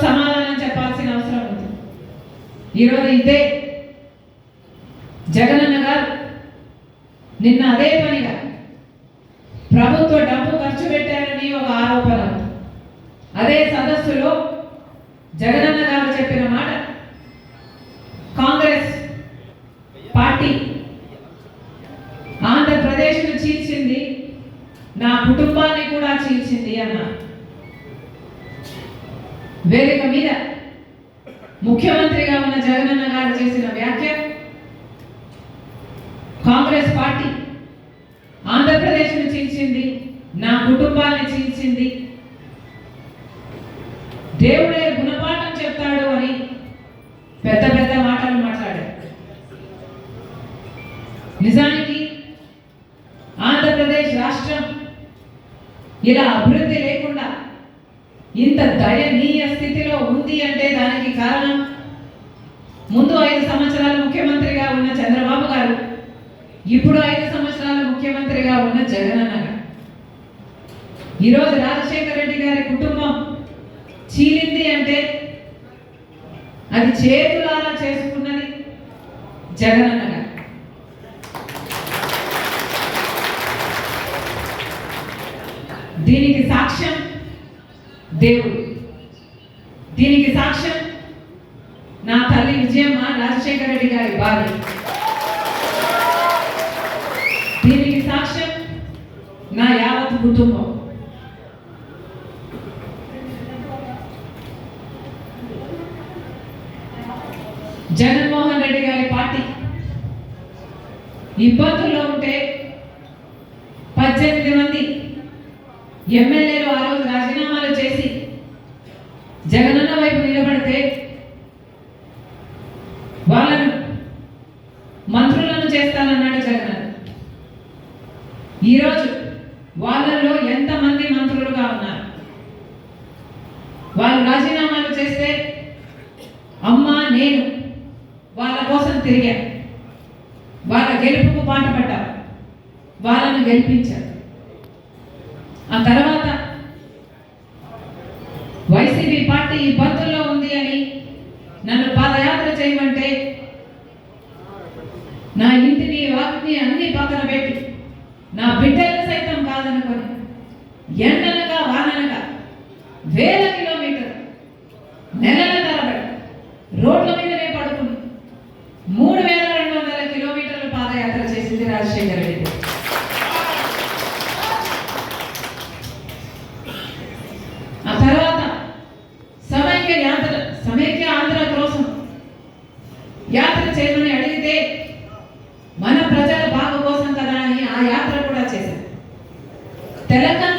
సమాధానం చెప్పాల్సిన అవసరం ఉంది. ఈరోజు ఇదే జగనన్న గారు నిన్న అదే పనిగా ప్రభుత్వ డబ్బు ఖర్చు పెట్టారని ఒక ఆరోపణ. అదే సదస్సులో జగనన్న గారు చెప్పిన మాట, కాంగ్రెస్ పార్టీ ఆంధ్రప్రదేశ్ను చీల్చింది, నా కుటుంబాన్ని కూడా చీల్చింది అన్నారు. వేదిక మీద ముఖ్యమంత్రిగా ఉన్న జగనన్న గారు చేసిన వ్యాఖ్య, కాంగ్రెస్ పార్టీ ఆంధ్రప్రదేశ్ను చీల్చింది, నా కుటుంబాన్ని చీల్చింది, దేవుడే గుణపాఠం చెప్తాడు అని పెద్ద పెద్ద మాటలు మాట్లాడారు. నిజానికి ఆంధ్రప్రదేశ్ రాష్ట్రం ఇలా అభివృద్ధి లేకుండా ఇంత దయనీయ స్థితిలో ఉంది అంటే దానికి కారణం ముందు 5 సంవత్సరాలు ముఖ్యమంత్రిగా ఉన్న చంద్రబాబు గారు, ఇప్పుడు 5 సంవత్సరాలు ముఖ్యమంత్రిగా ఉన్న జగనన్న గారు. ఈరోజు రాజశేఖర రెడ్డి గారి కుటుంబం చీలింది అంటే అది చేతులారా చేసుకున్నది జగనన్న గారు. దీనికి సాక్ష్యం దేవుడు, దీనికి సాక్ష్యం నా తల్లి విజయమ్మ, రాజశేఖర రెడ్డి గారి భార్య, దీనికి సాక్ష్యం నా యావత్ కుటుంబం. జగన్మోహన్ రెడ్డి గారి పార్టీ ఇబ్బందుల్లో ఉంటే 18 మంది ఎమ్మెల్యేలు ఆ రోజు రాజీనామాలు చేసి జగనన్న వైపు నిలబడితే వాళ్ళను మంత్రులను చేస్తానన్నాడు జగనన్న. ఈరోజు వాళ్ళల్లో ఎంతమంది మంత్రులుగా ఉన్నారు? వాళ్ళు రాజీనామాలు చేస్తే అమ్మా నేను వాళ్ళ కోసం తిరిగాను, వాళ్ళ గెలుపుకు పాటుపడ్డారు, వాళ్ళను గెలిపించారు. ఆ తర్వాత వైసీపీ పార్టీ ఇబ్బందుల్లో ఉంది అని నన్ను పాదయాత్ర చేయమంటే నా ఇంటిని వాటిని అన్ని పక్కన పెట్టి నా బిడ్డలు సైతం కాదనుకొని ఎండనగా వాననగా వేల కిలోమీటర్ నెలల తరబడి రోడ్ల మీదనే పడుకుని 3200 కిలోమీటర్లు పాదయాత్ర చేసింది రాజశేఖర రెడ్డి. ఆ తర్వాత సమైక్య ఆంధ్ర కోసం యాత్ర చేయమని అడిగితే మన ప్రజల బాగు కోసం కదా అని ఆ యాత్ర కూడా చేశారు. తెలంగాణ